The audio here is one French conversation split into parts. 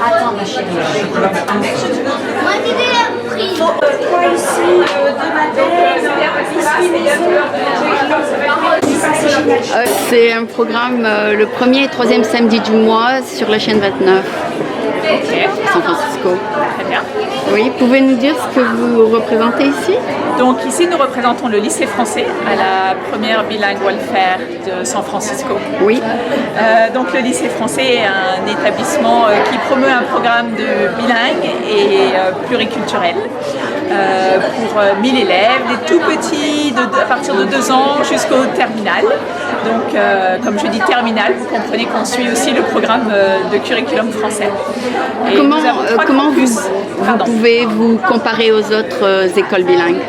Attends, ma chérie. Moi, c'est un programme le premier et troisième samedi du mois sur la chaîne 29. Ok. San Francisco. Très bien. Oui, pouvez-nous dire ce que vous représentez ici? Donc ici, nous représentons le lycée français à la première Bilingual Fair de San Francisco. Oui. Donc le lycée français est un établissement qui promeut un programme de bilingue et pluriculturel pour 1000 élèves, des tout petits à partir de 2 ans jusqu'au terminal. Donc comme je dis terminal, vous comprenez qu'on suit aussi le programme de curriculum français. Et Comment vous pouvez vous comparer aux autres écoles bilingues?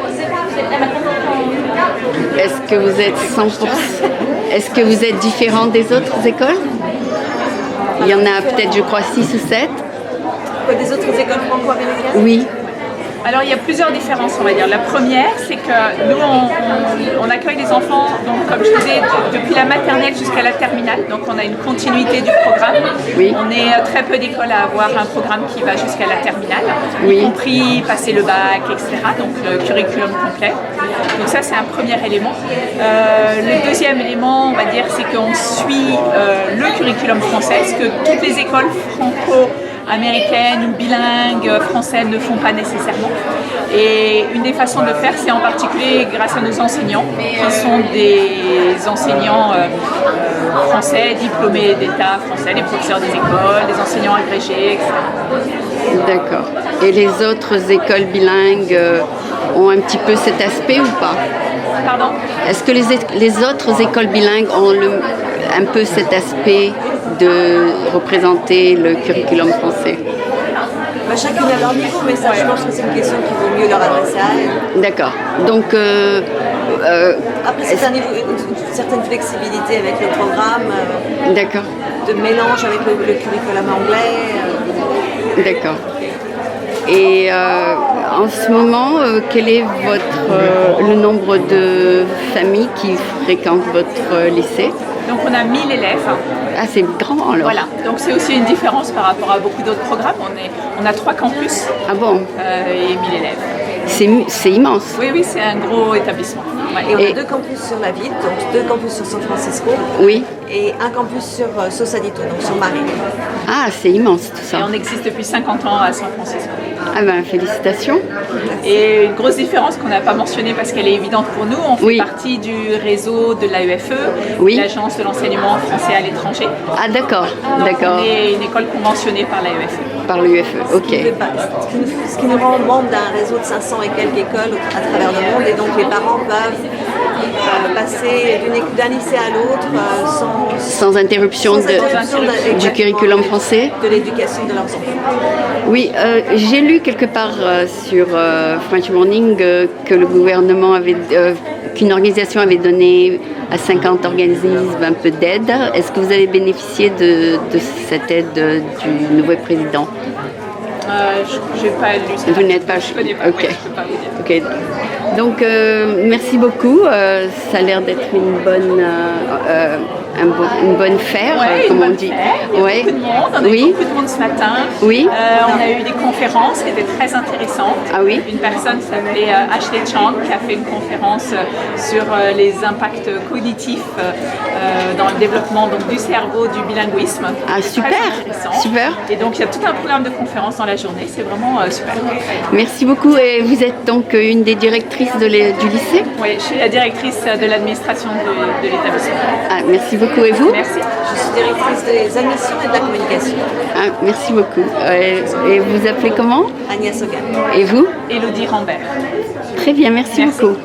Est-ce que vous êtes 100%? Est-ce que vous êtes différent des autres écoles? Il y en a peut-être, je crois, 6 ou 7. Des autres écoles franco-américaines? Oui. Alors il y a plusieurs différences, on va dire. La première, c'est que nous, on accueille les enfants, donc, comme je disais, depuis la maternelle jusqu'à la terminale. Donc on a une continuité du programme. Oui. On est très peu d'écoles à avoir un programme qui va jusqu'à la terminale, Oui. y compris passer le bac, etc. Donc le curriculum complet. Donc ça, c'est un premier élément. Le deuxième élément, on va dire, c'est qu'on suit le curriculum français, ce que toutes les écoles franco-américaines ou bilingues françaises ne font pas nécessairement. Et une des façons de le faire, c'est en particulier grâce à nos enseignants, qui sont des enseignants français, diplômés d'État français, les professeurs des écoles, des enseignants agrégés, etc. D'accord. Et les autres écoles bilingues ont un petit peu cet aspect ou pas? Pardon? Est-ce que les autres écoles bilingues ont un peu cet aspect de représenter le curriculum français? Chacune à leur niveau, mais ça, je pense que c'est une question qu'il vaut mieux leur adresser à elles. D'accord. Donc, après, c'est une certaine flexibilité avec le programme, d'accord. de mélange avec le curriculum anglais. D'accord. Et en ce moment, quel est le nombre de familles qui fréquentent votre lycée? Donc on a 1000 élèves. Ah, c'est grand alors. Voilà, donc c'est aussi une différence par rapport à beaucoup d'autres programmes. On a 3 campus Ah bon? et 1000 élèves. C'est immense. Oui, c'est un gros établissement. Ouais. Et on a 2 campus sur la ville, donc 2 campus sur San Francisco. Oui. Et un campus sur Sausalito, donc sur Marine. Ah, c'est immense tout ça. Et on existe depuis 50 ans à San Francisco. Ah ben, félicitations. Et une grosse différence qu'on n'a pas mentionnée parce qu'elle est évidente pour nous, on fait Oui. partie du réseau de l'AEFE, Oui. l'Agence de l'enseignement français à l'étranger. Ah d'accord, Donc d'accord. on est une école conventionnée par l'AEFE. Par l'UFE, ok. Ce qui nous rend membre d'un réseau de 500 et quelques écoles à travers le monde, et donc les parents peuvent passer d'un lycée à l'autre Sans interruption du curriculum français. de l'éducation de leurs enfants. Oui, j'ai lu quelque part sur French Morning que le gouvernement qu'une organisation avait donné à 50 organismes un peu d'aide. Est-ce que vous avez bénéficié de cette aide du nouveau président? Je n'ai pas lu ça. Vous n'êtes pas... Je connais pas, Ok. ouais, je peux pas vous dire. Ok. Donc, merci beaucoup. Ça a l'air d'être une bonne faire, Ouais, comme une on bonne dit. fête. Ouais. Il y a beaucoup de monde. On a eu Oui. beaucoup de monde ce matin. Oui. On a eu des conférences qui étaient très intéressantes. Ah oui. Une personne s'appelait Ashley Chang qui a fait une conférence sur les impacts cognitifs dans le développement donc, du cerveau, du bilinguisme. Ah, C'est super. très intéressant. Super. Et donc il y a tout un programme de conférences dans la journée. C'est vraiment super. Merci beaucoup. Et vous êtes donc une des directrices du lycée? Oui, je suis la directrice de l'administration de l'établissement. Ah, merci beaucoup. Et vous? Merci. Je suis directrice des admissions et de la communication. Ah, merci beaucoup. Et vous appelez comment? Agnès Hogan. Et vous? Élodie Rambert. Très bien, merci Merci. beaucoup.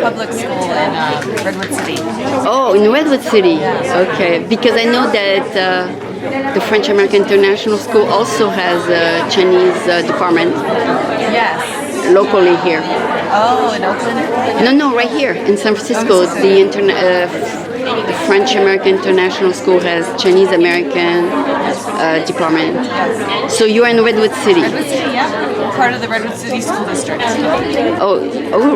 Public school in Redwood City. Oh, in Redwood City. Okay, because I know that the French American International School also has a Chinese department Yes. locally here. Oh, in Oakland? No, right here in San Francisco. The French American International School has Chinese American department. So you are in Redwood City. Redwood City, Yeah, part of the Redwood City School District. Oh,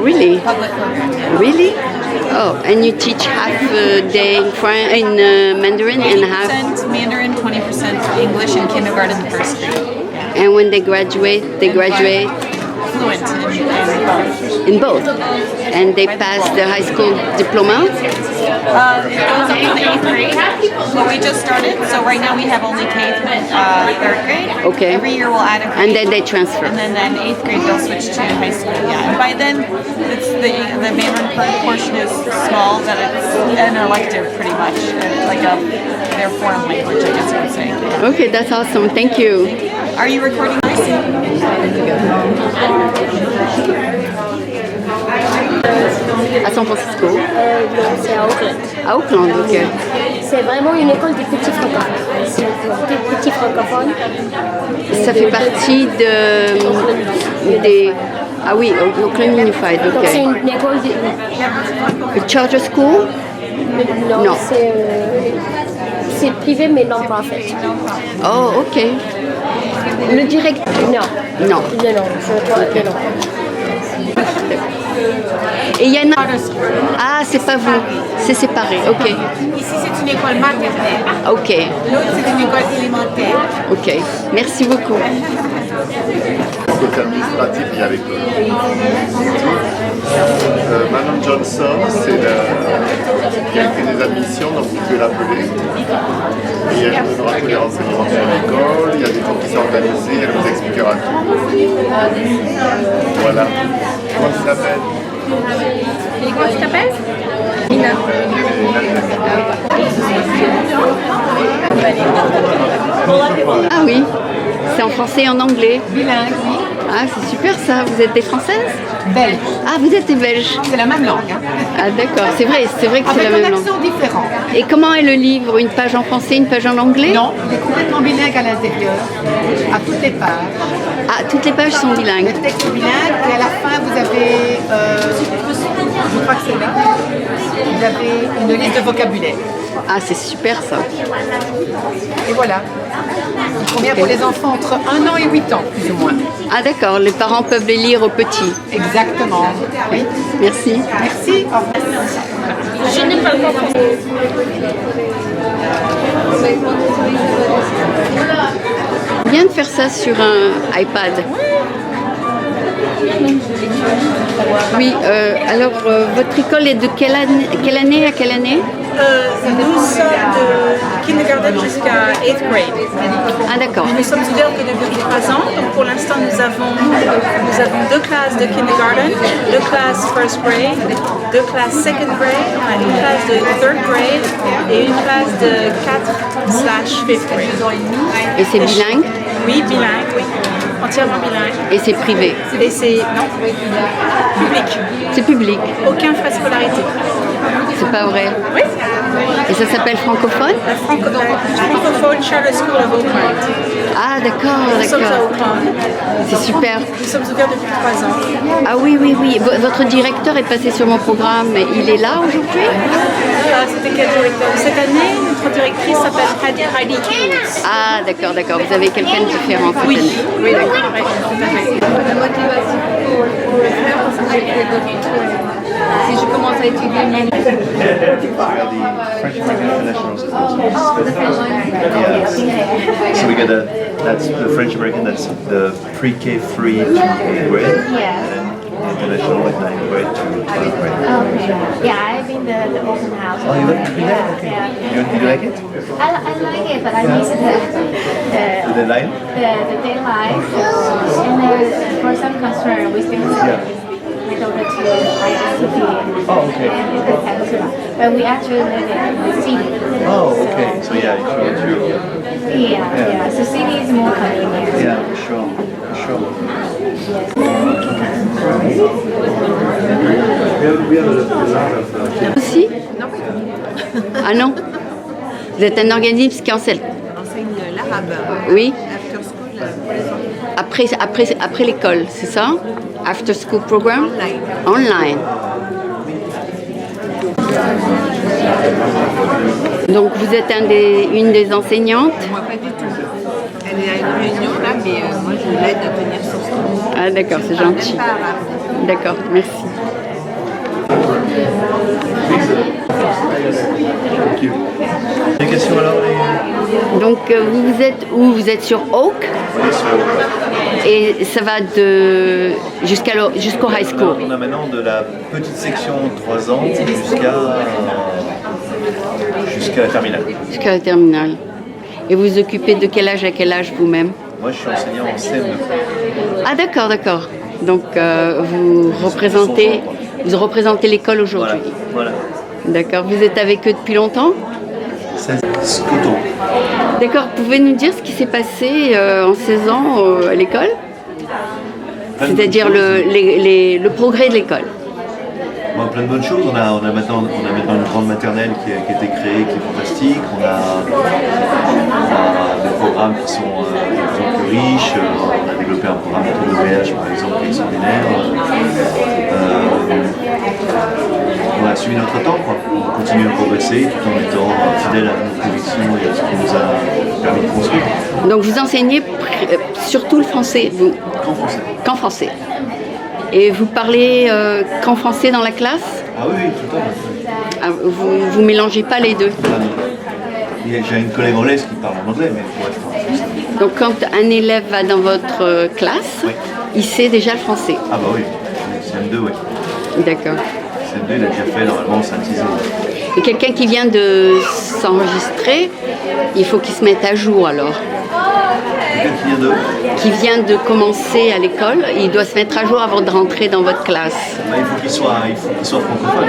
really? Public program. Yeah. Really? Oh, and you teach half a day in Mandarin and half. 80% Mandarin, 20% English in kindergarten and first grade. And when they graduate Fluent in both. in both. And they pass the high school diploma. It goes up in the 8th grade. But we just started, so right now we have only K through 3rd grade. Okay. Every year we'll add a grade. And then they transfer. And then in 8th grade they'll switch to high school. Yeah. And by then, it's the Mandarin portion is small, that it's an elective pretty much, like their foreign language, I guess you would say. Okay, that's awesome. Thank you. Are you recording this? À San Francisco. Non, c'est à Auckland. À Auckland, ok. C'est vraiment une école des petits francophones. C'est des petits francophones. Ça fait partie des... Ah oui, Auckland Unified, Donc c'est ok. une école A charter school? non, Non. c'est privé mais non-profit. Oh, ok. Le directeur? Non. Non. Non, je crois que non. Et il y en a... Ah, c'est pas vous. C'est séparé, ok. Ici, c'est une école maternelle. Ok, L'autre, c'est une école élémentaire. ok. Merci beaucoup. Côté administratif, il y a avec Madame Johnson, c'est la qualité des admissions, donc vous pouvez l'appeler. Et elle vous donnera tous les renseignements sur l'école, il y a des cours qui sont organisés, elle vous expliquera tout. Voilà. Comment tu t'appelles? Comment tu t'appelles? Nina. Ah oui, c'est en français et en anglais. Bilingue, oui. Ah, c'est super ça. Vous êtes des Françaises? Belge. Ah, vous êtes des Belges. C'est la même langue. Hein. Ah d'accord, c'est vrai que c'est Avec la un même langue. accent différent. Et comment est le livre? Une page en français, une page en anglais? Non, il est complètement bilingue à l'intérieur, à toutes les pages. Ah, toutes les pages sont bilingues. Le texte est bilingue et à la fin, vous avez, je crois que c'est là, vous avez une liste de vocabulaire. Ah, c'est super ça. Et voilà. Il convient pour les enfants entre 1 an et 8 ans, plus ou moins. Ah d'accord, les parents peuvent les lire aux petits. Exactement. Oui. Merci. Merci. Au revoir. Je ne parle pas français. Bien de faire ça sur un iPad. Oui, alors votre école est de quelle année à quelle année? Nous sommes de kindergarten jusqu'à 8th grade. Ah d'accord. Nous sommes ouverts que depuis 3 ans. Donc pour l'instant, nous avons 2 classes de kindergarten, 2 classes first grade, 2 classes second grade, une classe de third grade et une classe de 4/5th grade. Et c'est bilingue? Oui, bilingue, oui. Entièrement bilingue. Et c'est privé? Et c'est non public. C'est public? Aucun frais de scolarité. C'est pas vrai? Oui. Et ça s'appelle francophone? La francophone Charter School of Auckland. Ah d'accord, Nous sommes à d'accord. Auckland. C'est super. Nous sommes ouverts depuis 3 ans. Ah oui, oui, oui. Votre directeur est passé sur mon programme. Il est là aujourd'hui? C'était quel directeur? Cette année, notre directrice s'appelle Heidi Hughes. Ah d'accord, d'accord. Vous avez quelqu'un de différent cette Oui, année. oui, d'accord. Oui, tout à fait. La motivation pour le faire, parce que j'ai fait si je commence à étudier The French American International School. Yes. So we get that's the French American, that's the pre-K free to 8th grade. Yeah. And then the international is 9th grade to 12th grade. Okay. Yeah, I've been the open house. Oh, you like it? Yeah. You like it? I like it, but I miss The deadline? the deadline. And for some concern, we still we go to ISCP Oh, okay. and but we actually live in the city. Oh, okay. So yeah, you should do. Yeah. So city is more convenient. Yeah, for sure. For sure. Aussi? Ah non? Vous êtes un organisme qui enseigne L'arabe. Oui? After school. Après l'école, c'est ça? After school program? Online. Online. Donc vous êtes une des enseignantes? Moi, pas du tout. Elle est à une réunion là, mais moi je l'aide à venir sur ce truc. Ah d'accord, c'est gentil. D'accord, merci. Des questions alors Donc vous êtes où? Vous êtes sur Oak et ça va jusqu'au high school. Alors, on a maintenant de la petite section 3 ans jusqu'à la terminale. Jusqu'à la terminale. Et vous vous occupez de quel âge à quel âge vous-même? Moi je suis enseignant en CM2. Ah d'accord, d'accord. Donc vous représentez l'école aujourd'hui. Voilà. D'accord. Vous êtes avec eux depuis longtemps? 16 ans. D'accord. Pouvez nous dire ce qui s'est passé en 16 ans à l'école? C'est-à-dire le progrès de l'école. Bon, plein de bonnes choses. On a maintenant une grande maternelle qui a été créée, qui est fantastique. On a des programmes qui sont plus riches. On a développé un programme de voyage, par exemple, qui est extraordinaire. On a suivi notre temps, quoi. On continue à progresser tout en étant fidèle à nos convictions et à ce qui nous a permis de construire. Donc vous enseignez surtout le français, vous? Qu'en français. Qu'en français. Et vous parlez qu'en français dans la classe? Ah oui, tout le temps. Ah, vous mélangez pas les deux? Ah, non. J'ai une collègue anglaise qui parle en anglais, mais pour être en français. Donc quand un élève va dans votre classe, oui, il sait déjà le français? Ah bah oui, CM2, oui. D'accord. CM2, il a déjà fait normalement 5-6 ans. Et quelqu'un qui vient de s'enregistrer, il faut qu'il se mette à jour alors? Quelqu'un qui vient de commencer à l'école, il doit se mettre à jour avant de rentrer dans votre classe? Bah, il faut qu'il soit francophone.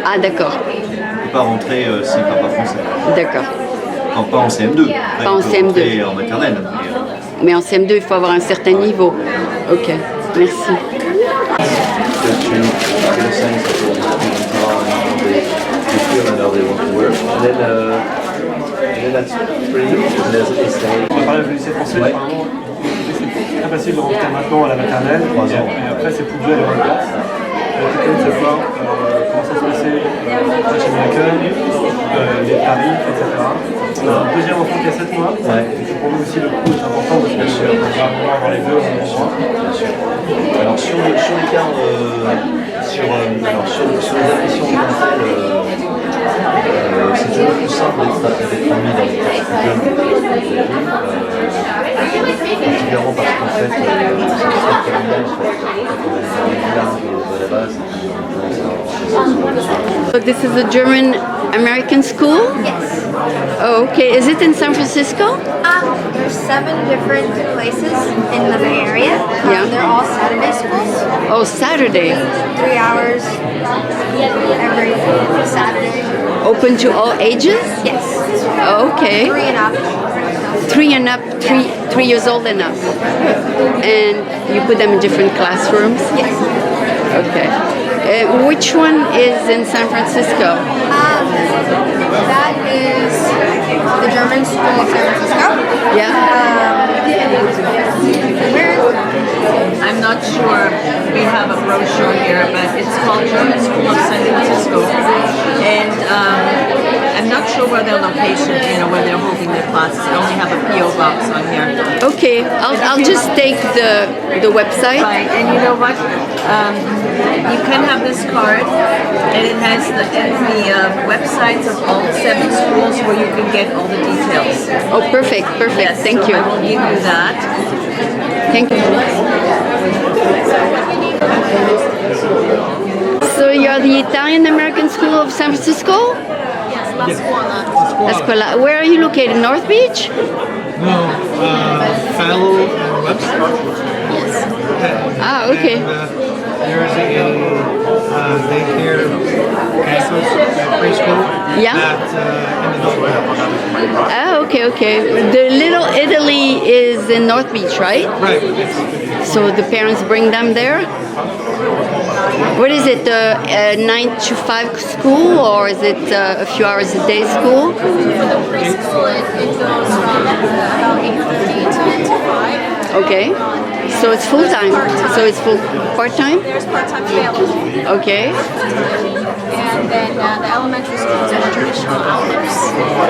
Ah d'accord. Il ne peut pas rentrer s'il ne parle pas français. D'accord. Enfin, pas en CM2. Après, Pas en il peut CM2. rentrer en maternelle. Mais en CM2, il faut avoir un certain niveau. Ok, merci. On va parler du lycée français, apparemment, c'est très facile de rentrer maintenant à la maternelle, 3 ans. Et après c'est plus dur à la classe. Quelqu'un de savoir comment ça se passait chez American, les tarifs, etc. On a un deuxième enfant qui a 7 mois, et pour nous aussi le coût est important parce que on va avoir les deux en même temps. Alors sur l'écart, sur les admissions mentales, c'est toujours plus simple d'être admis dans les classes plus jeunes que les plus âgées, particulièrement parce qu'en fait, c'est très terminal, on a une large de la base. So this is a German American school? Yes. Oh, okay. Is it in San Francisco? There's 7 different places in the Bay Area. Yeah. They're all Saturday schools. Oh, Saturday. 3 hours every Saturday. Open to all ages? Yes. Oh, okay. 3 and up. 3 and up, 3 years old and up. And you put them in different classrooms? Yes. Okay. Which one is in San Francisco? That is the German School of San Francisco. Yeah. I'm not sure we have a brochure here, but it's called German School of San Francisco. And I'm not sure where their location, where they're holding their classes. I only have a P.O. box on here. Okay, I'll just take the website. Right, and you know what? You can have this card, and it has the websites of all 7 schools where you can get all the details. Oh, perfect, perfect. Yes, Thank so you. I will give you that. Thank you. So you're the Italian American School of San Francisco? Yes, La Scuola. La Scuola. Where are you located? North Beach? No, Fallow and Webster. Ah, okay. There's a daycare campus preschool in the Northwest. Ah, okay, okay. The Little Italy is in North Beach, right? Right. So the parents bring them there? What is it, a 9 to 5 school, or is it a few hours a day school? For the preschool, it goes from about 8:50 to 9 to 5. Okay. So it's full time. So it's full part time. There's part-time available. Okay, And then the elementary schools are traditional hours.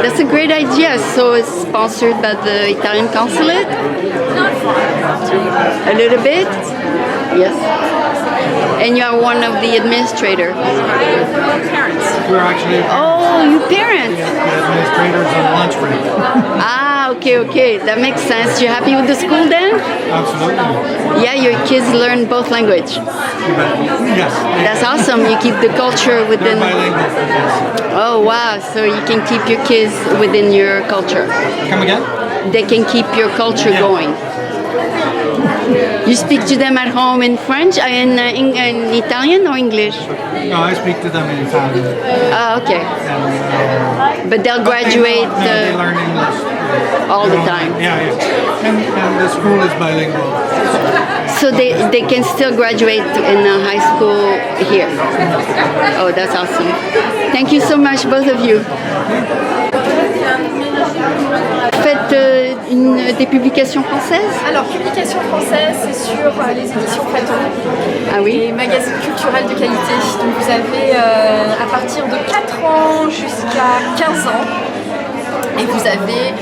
that's a great idea. So it's sponsored by the Italian consulate. Not far. A little bit. Yes. And you are one of the administrators. I have parents. We're actually Oh, you parents. the administrators on lunch break. Ah, okay. That makes sense. You happy with the school then? Absolutely. Yeah, your kids learn both language. Yes. That's awesome. You keep the culture They're within. bilingual. Yes. Oh wow! So you can keep your kids within your culture. Come again? They can keep your culture going. You speak to them at home in French, in Italian or English? No, I speak to them in Italian. Ah, okay. And, But they'll graduate they learn English all the time. Yeah. And the school is bilingual. So they can still graduate in a high school here. Oh, that's awesome. Thank you so much, both of you. Faites des publications françaises? Alors, publication française, c'est sur les éditions Faton. Ah oui? Et magazines culturels de qualité. Donc vous avez à partir de 4 ans jusqu'à 15 ans. Et vous avez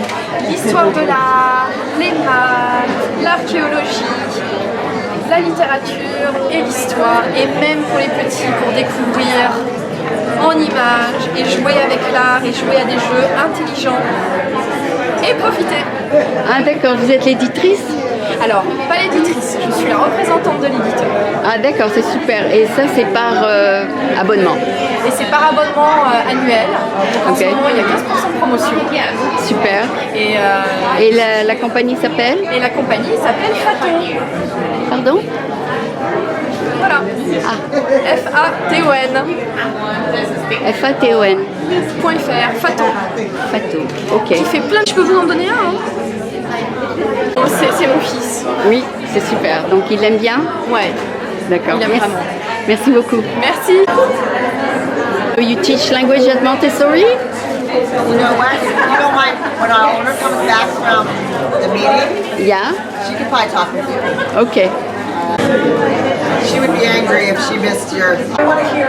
l'histoire de l'art, les maths, l'archéologie, la littérature et l'histoire. Et même pour les petits, pour découvrir en images et jouer avec l'art et jouer à des jeux intelligents. Et profiter. Ah d'accord, vous êtes l'éditrice? Alors, pas l'éditrice, je suis la représentante de l'éditeur. Ah d'accord, c'est super. Et ça, c'est par abonnement? Et c'est par abonnement annuel. Donc, en ce moment, il y a 15% de promotion. Super. Et la compagnie s'appelle? Et la compagnie s'appelle Faton. Pardon? Voilà. F-A-T-O-N. F-A-T-O-N. .fr. Faton. Faton. Ok. Qui fait plein de... Je peux vous en donner un. Oh, c'est mon fils. Oui, c'est super. Donc il aime bien? Ouais. D'accord. Il aime Merci. vraiment. Merci beaucoup. Merci. You teach language at Montessori? You know what? You don't mind when our owner comes back from the meeting? Yeah. She could probably talk with you. Okay. She would be angry if she missed your. I want to hear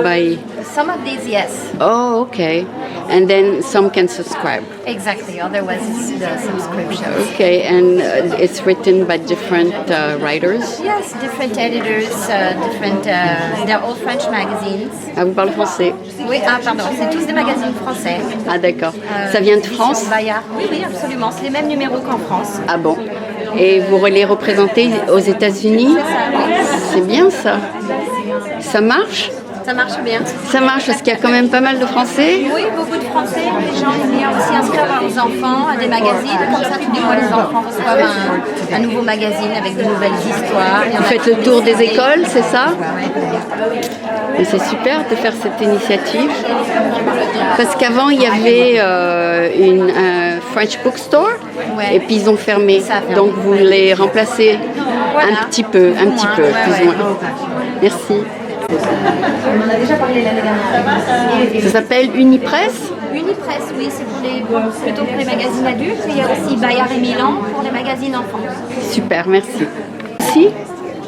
By Some of these, yes. Oh, okay. And then some can subscribe. Exactly. Otherwise, it's the subscription. Okay, and it's written by different writers. Yes, different editors, different. They're all French magazines. Ah, vous parlez français? Oui, ah pardon, c'est tous des magazines français. Ah d'accord. Ça vient de France? Bayard. Oui, oui, absolument. C'est les mêmes numéros qu'en France. Ah bon. Et vous les représentez aux États-Unis? C'est ça, oui. C'est bien ça. Ça marche? Ça marche bien. Ça marche parce qu'il y a quand même pas mal de Français? Oui, beaucoup de Français. Les gens aiment bien aussi inscrire leurs enfants à des magazines. Comme ça, tous les mois, les enfants reçoivent un nouveau magazine avec de nouvelles histoires. Vous faites le tour des écoles, c'est ça? Et c'est super de faire cette initiative. Parce qu'avant, il y avait un French bookstore et puis ils ont fermé. Donc vous les remplacez un petit peu, plus ou moins. Merci. On en a déjà parlé l'année dernière. Ça s'appelle Unipress? Unipress, oui, c'est plutôt pour les magazines adultes. Il y a aussi Bayard et Milan pour les magazines enfants. Super, merci. Merci.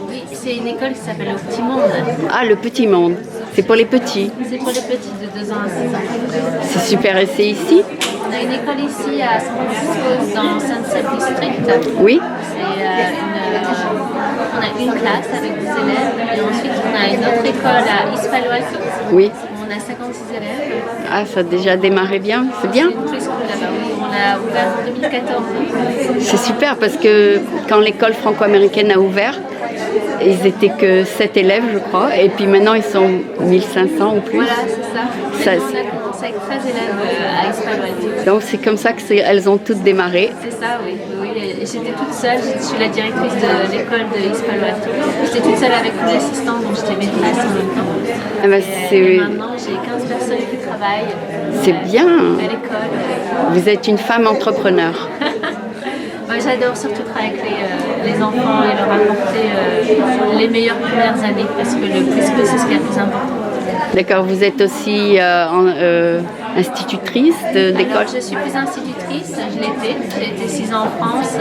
Oui, c'est une école qui s'appelle Le Petit Monde. Ah, le Petit Monde. C'est pour les petits. C'est pour les petits de 2 ans à 6 ans. C'est super, et c'est ici? On a une école ici à San Francisco, dans Sunset District. Oui. On a une classe avec des élèves et ensuite on a une autre école à East Palo Alto. Oui. On a 56 élèves. Ah, ça a déjà démarré bien, c'est bien. C'est une preschool là-bas, oui. On l'a ouvert en 2014. C'est super parce que quand l'école franco-américaine a ouvert, ils étaient que 7 élèves, je crois, et puis maintenant ils sont 1500 ou plus. Voilà, c'est ça. Ça, On a commencé avec 13 élèves à East Palo Alto. donc c'est comme ça qu'elles ont toutes démarré. C'est ça, oui. J'étais toute seule, je suis la directrice de l'école de East Palo Alto. J'étais toute seule avec une assistante, donc j'étais maîtresse en même temps. Ah ben, Et maintenant, j'ai 15 personnes qui travaillent. C'est bien. À l'école. Vous êtes une femme entrepreneur. Moi, j'adore surtout travailler avec les enfants et leur apporter les meilleures premières années parce que le preschool, c'est ce qui est le plus important. D'accord, vous êtes aussi institutrice d'école? Je suis plus institutrice, je l'étais. J'ai été 6 ans en France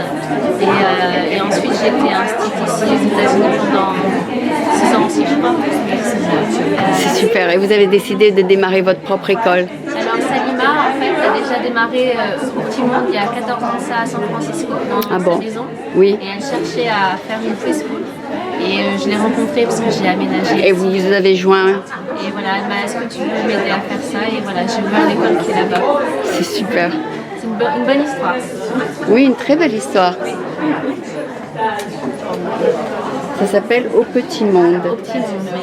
et ensuite j'ai été institutrice ici aux États-Unis pendant 6 ans aussi, je crois. C'est super. Et vous avez décidé de démarrer votre propre école? Alors Salima, en fait, a déjà démarré au Petit Monde il y a 14 ans ça à San Francisco, dans sa maison. Oui. Et elle cherchait à faire une preschool. Et je l'ai rencontrée parce que j'ai aménagé. Et vous vous avez joint? Et voilà, elle m'a dit, est-ce que tu veux m'aider à faire ça? Et voilà, j'ai ouvert l'école qui est là-bas. C'est super. C'est une bonne histoire. Oui, une très belle histoire. Ça s'appelle Au Petit Monde. Au Petit Monde, oui.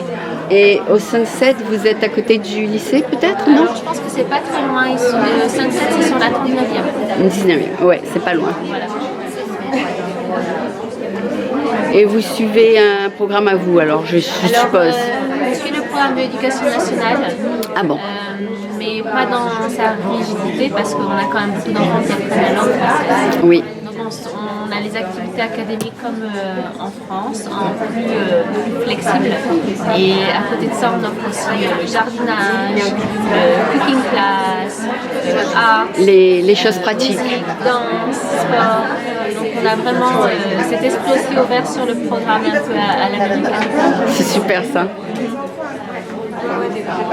Et au Sunset, vous êtes à côté du lycée peut-être, non? Alors, je pense que c'est pas très loin. Le Sunset, c'est sur la 39e. 19e, ouais, c'est pas loin. Voilà. Et vous suivez un programme à vous, alors je suppose. Je suis le programme de l'éducation nationale. Ah bon? Mais pas dans sa rigidité parce qu'on a quand même beaucoup d'enfants qui apprennent la langue française. Oui. Donc on a les activités académiques comme en France, en plus flexible. Et à côté de ça, on offre aussi jardinage, cooking class, art. Les choses pratiques. Musique, danse, sport. Donc on a vraiment cet esprit aussi ouvert sur le programme un peu à l'américaine. C'est super ça.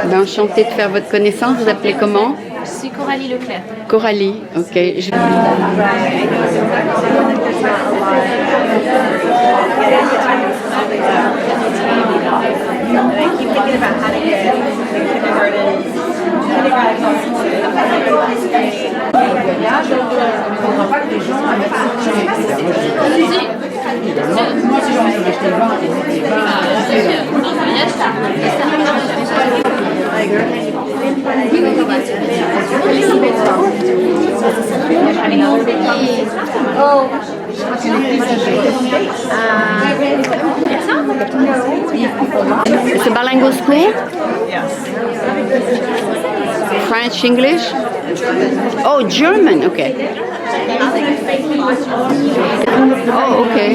Ben, enchantée de faire votre connaissance. Vous appelez comment? Je suis Coralie Leclerc. Coralie, ok. It's a bilingual school? Yes. French, English? Oh, German, okay. Oh, okay.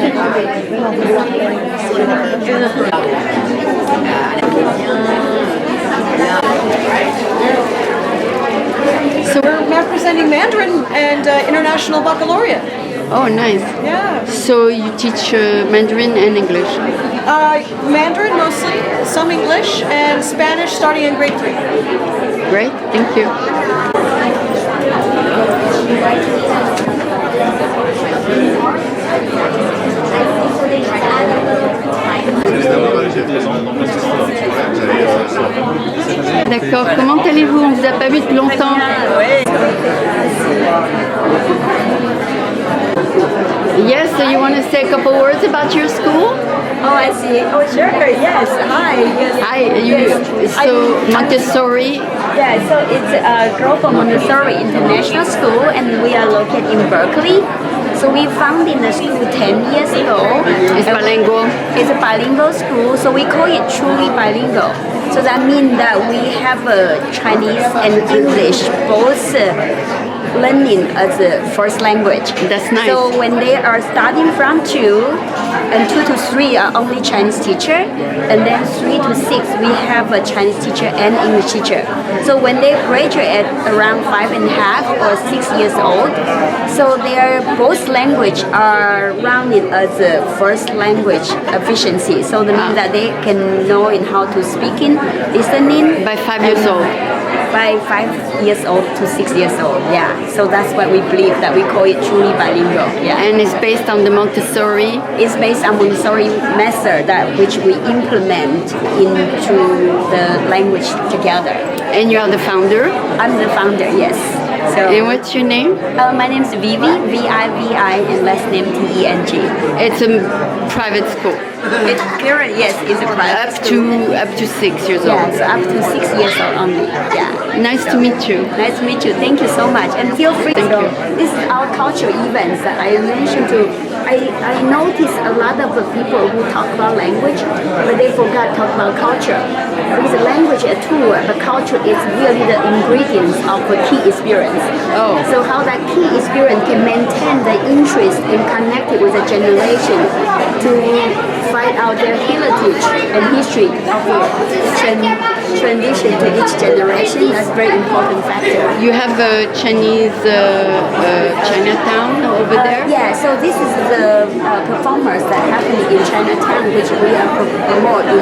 So we're representing Mandarin and International Baccalaureate. Oh, nice. Yeah. So you teach Mandarin and English? Mandarin mostly, some English, and Spanish starting in grade 3. Great, thank you. D'accord, comment allez-vous? On vous a pas vu depuis longtemps. Yes, so you want to say a couple words about your school? Oh, I see. Oh, sure. Yes. Hi. Yes. Hi. So Montessori. Yeah. So it's a Global Montessori International School, and we are located in Berkeley. So we founded the school 10 years ago. It's bilingual. It's a bilingual school, so we call it truly bilingual. So that means that we have Chinese and English both learning as a first language. That's nice. So when they are starting from 2 and 2 to 3 are only Chinese teacher, and then 3 to 6 we have a Chinese teacher and English teacher. So when they graduate at around 5.5 or 6 years old, so their both language are rounded as a first language efficiency. So that means that they can know in how to speak in, listening. By 5 years old. By 5 years old to 6 years old, yeah. So that's what we believe, that we call it truly bilingual, yeah. And it's based on the Montessori? It's based on Montessori method that which we implement into the language together. And you are the founder? I'm the founder, yes. And what's your name? My name is Vivi, V-I-V-I, and last name T-E-N-G. It's a private school. It's current, yes, it's a private school. Up to 6 years old. Yes, up to 6 years old only. Yeah. Nice to meet you. Nice to meet you. Thank you so much. And feel free. Thank you. This is our cultural events that I mentioned to. I notice a lot of the people who talk about language, but they forgot to talk about culture. Because language is a tool, but culture is really the ingredients of the key experience. Oh. So how that key experience can maintain the interest and connect it with the generation to find out their heritage and history of transition to each generation. That's a very important factor. You have a Chinese Chinatown over there? Yeah, so this is the performance that happens in Chinatown, which we are promote in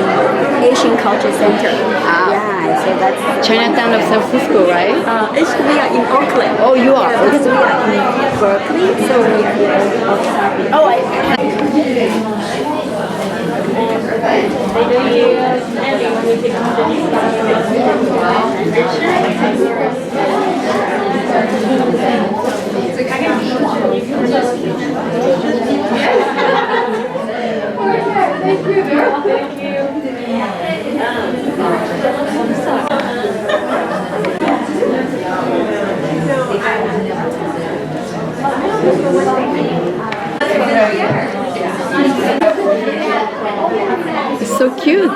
Asian Culture Center. Yeah, so that's Chinatown of San Francisco, right? Actually, we are in Oakland. Oh, you are? Yeah, because we are in Berkeley, so we are in Oakland. Oh, It's so cute.